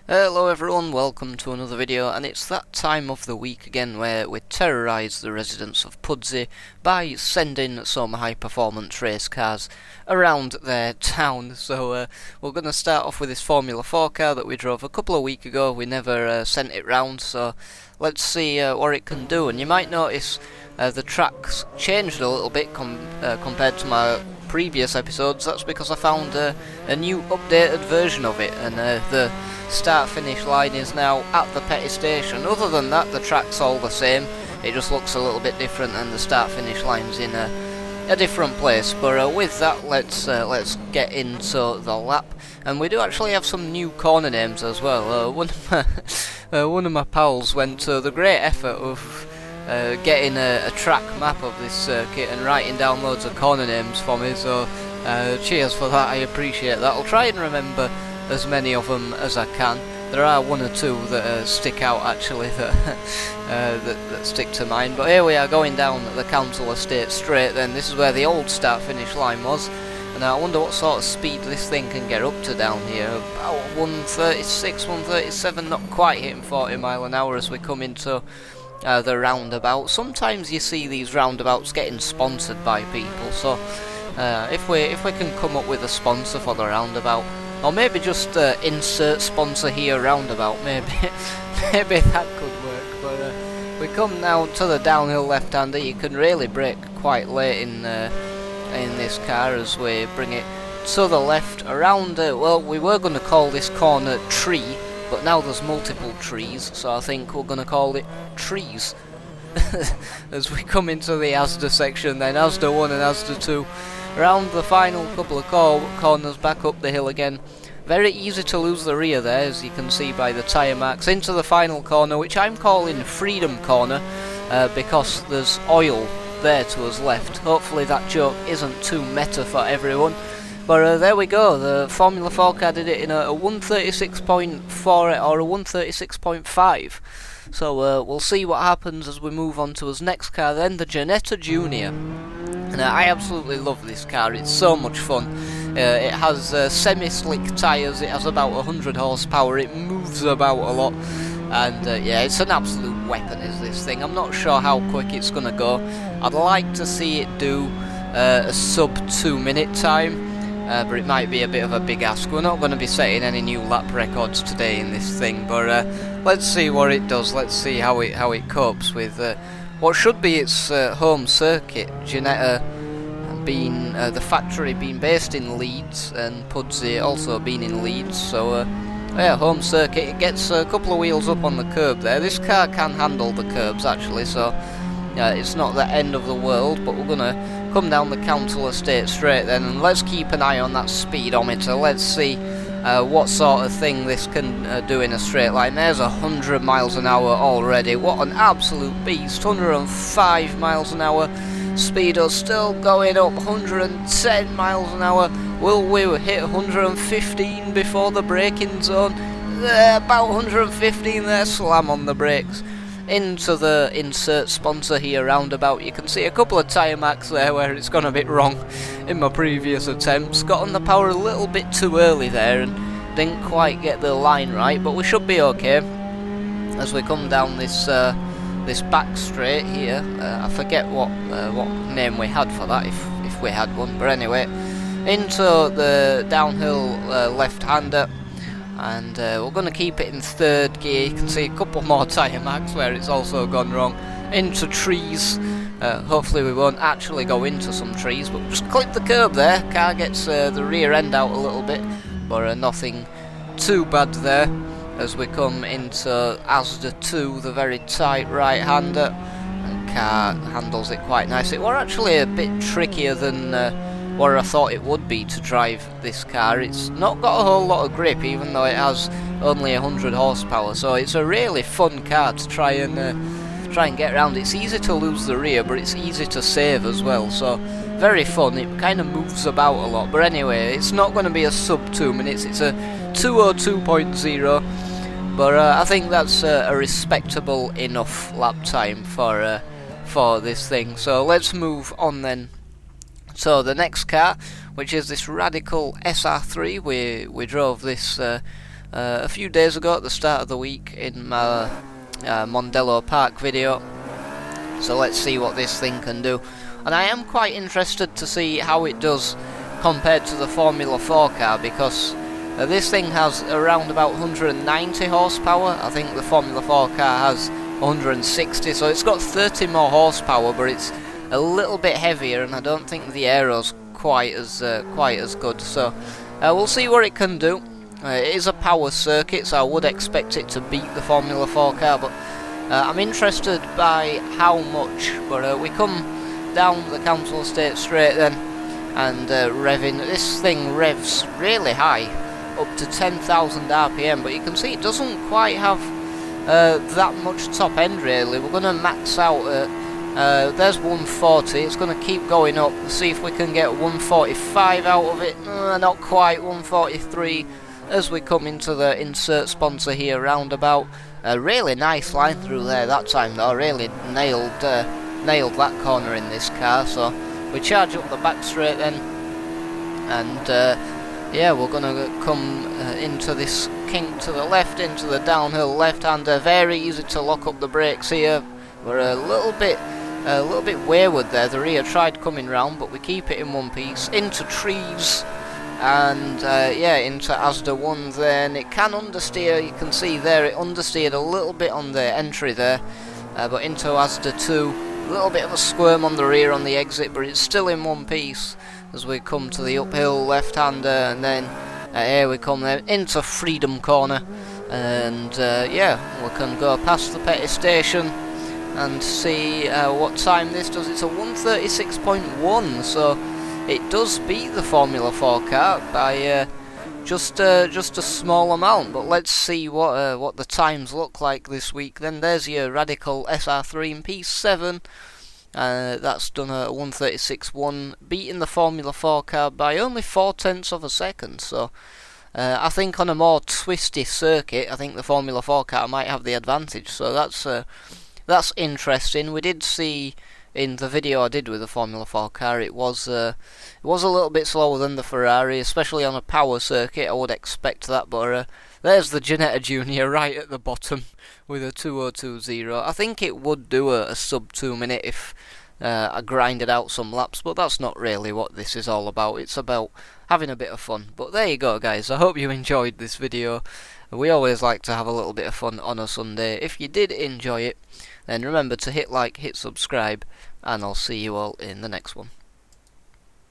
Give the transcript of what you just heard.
Hello everyone, welcome to another video, and it's that time of the week again where we terrorise the residents of Pudsey by sending some high performance race cars around their town. So we're going to start off with this Formula 4 car that we drove a couple of weeks ago. We never sent it round, so let's see what it can do. And you might notice the track's changed a little bit compared to my previous episodes. That's because I found a new updated version of it, and the start finish line is now at the petty station. Other than that, the track's all the same. It just looks a little bit different, and the start finish line's in a different place. But with that, let's get into the lap. And we do actually have some new corner names as well. One of my pals went to the great effort of getting a track map of this circuit and writing down loads of corner names for me, so cheers for that, I appreciate that. I'll try and remember as many of them as I can. There are one or two that stick out actually, that stick to mind. But here we are going down the council estate straight then. This is where the old start finish line was, and I wonder what sort of speed this thing can get up to down here. About 136, 137, not quite hitting 40 mile an hour as we come into the roundabout. Sometimes you see these roundabouts getting sponsored by people, so if we can come up with a sponsor for the roundabout, or maybe just insert sponsor here roundabout, maybe maybe that could work. But we come now to the downhill left-hander. You can really brake quite late in this car as we bring it to the left around. Well, we were going to call this corner Tree, but now there's multiple trees, so I think we're going to call it Trees. As we come into the Asda section then, Asda 1 and Asda 2, around the final couple of corners, back up the hill again. Very easy to lose the rear there, as you can see by the tyre marks, into the final corner, which I'm calling Freedom Corner, because there's oil there to us left. Hopefully that joke isn't too meta for everyone. But there we go, the Formula 4 car did it in a 136.4 or a 136.5. So we'll see what happens as we move on to his next car then, the Janetta Junior. And I absolutely love this car, it's so much fun. It has semi-slick tyres, it has about 100 horsepower, it moves about a lot. And yeah, it's an absolute weapon is this thing. I'm not sure how quick it's going to go. I'd like to see it do a sub 2 minute time. But it might be a bit of a big ask. We're not going to be setting any new lap records today in this thing, but let's see what it does. Let's see how it copes with what should be its home circuit. Janetta being the factory being based in Leeds, and Pudsey also being in Leeds. So yeah, home circuit. It gets a couple of wheels up on the curb there. This car can handle the curbs actually, so it's not the end of the world. But we're gonna come down the council estate straight then, and let's keep an eye on that speedometer. Let's see what sort of thing this can do in a straight line. There's 100 miles an hour already. What an absolute beast. 105 miles an hour. Speedo still going up. 110 miles an hour. Will we hit 115 before the braking zone? About 115 there. Slam on the brakes. Into the insert sponsor here roundabout. You can see a couple of tyre marks there where it's gone a bit wrong in my previous attempts. Got on the power a little bit too early there and didn't quite get the line right, but we should be okay as we come down this this back straight here. I forget what name we had for that, if we had one, but anyway, into the downhill left-hander. And we're going to keep it in third gear. You can see a couple more tyre marks where it's also gone wrong. Into trees. Hopefully we won't actually go into some trees, but just clip the curb there. Car gets the rear end out a little bit, but nothing too bad there. As we come into Asda 2, the very tight right-hander. And car handles it quite nicely. It was actually a bit trickier than what I thought it would be to drive this car. It's not got a whole lot of grip, even though it has only 100 horsepower, so it's a really fun car to try and get around. It's easy to lose the rear, but it's easy to save as well, so very fun. It kind of moves about a lot, but anyway, it's not going to be a sub 2 minutes, it's a 202.0, but I think that's a respectable enough lap time for this thing. So let's move on then. So the next car, which is this Radical SR3, we drove this a few days ago at the start of the week in my Mondello Park video. So let's see what this thing can do. And I am quite interested to see how it does compared to the Formula 4 car, because this thing has around about 190 horsepower. I think the Formula 4 car has 160, so it's got 30 more horsepower, but it's a little bit heavier, and I don't think the aero's quite as good. So we'll see what it can do. It is a power circuit, so I would expect it to beat the Formula 4 car, but I'm interested by how much. But we come down the Council Estate Straight then, and revving. This thing revs really high, up to 10,000 RPM, but you can see it doesn't quite have that much top end really. We're going to max out at, there's 140, it's going to keep going up, see if we can get 145 out of it. Not quite, 143 as we come into the insert sponsor here roundabout. A really nice line through there that time though, really nailed that corner in this car. So we charge up the back straight then, and yeah, we're gonna come into this kink to the left, into the downhill left-hander. Very easy to lock up the brakes here. We're a little bit wayward there. The rear tried coming round, but we keep it in one piece. Into trees, and yeah, into Asda 1 then. It can understeer, you can see there, it understeered a little bit on the entry there, but into Asda 2, a little bit of a squirm on the rear on the exit, but it's still in one piece as we come to the uphill left-hander, and then here we come there into Freedom Corner, and yeah, we can go past the petty station and see what time this does. It's a 136.1, so it does beat the Formula 4 car by just a small amount. But let's see what the times look like this week. Then there's your Radical SR3 in P7. That's done a 136.1, beating the Formula 4 car by only 0.4 of a second. So I think on a more twisty circuit, I think the Formula 4 car might have the advantage. So that's interesting. We did see in the video I did with the Formula 4 car, it was a little bit slower than the Ferrari, especially on a power circuit. I would expect that, but there's the Ginetta Junior right at the bottom with a 2020. I think it would do a sub 2 minute if I grinded out some laps, but that's not really what this is all about. It's about having a bit of fun. But there you go, guys. I hope you enjoyed this video. We always like to have a little bit of fun on a Sunday. If you did enjoy it, then remember to hit like, hit subscribe, and I'll see you all in the next one.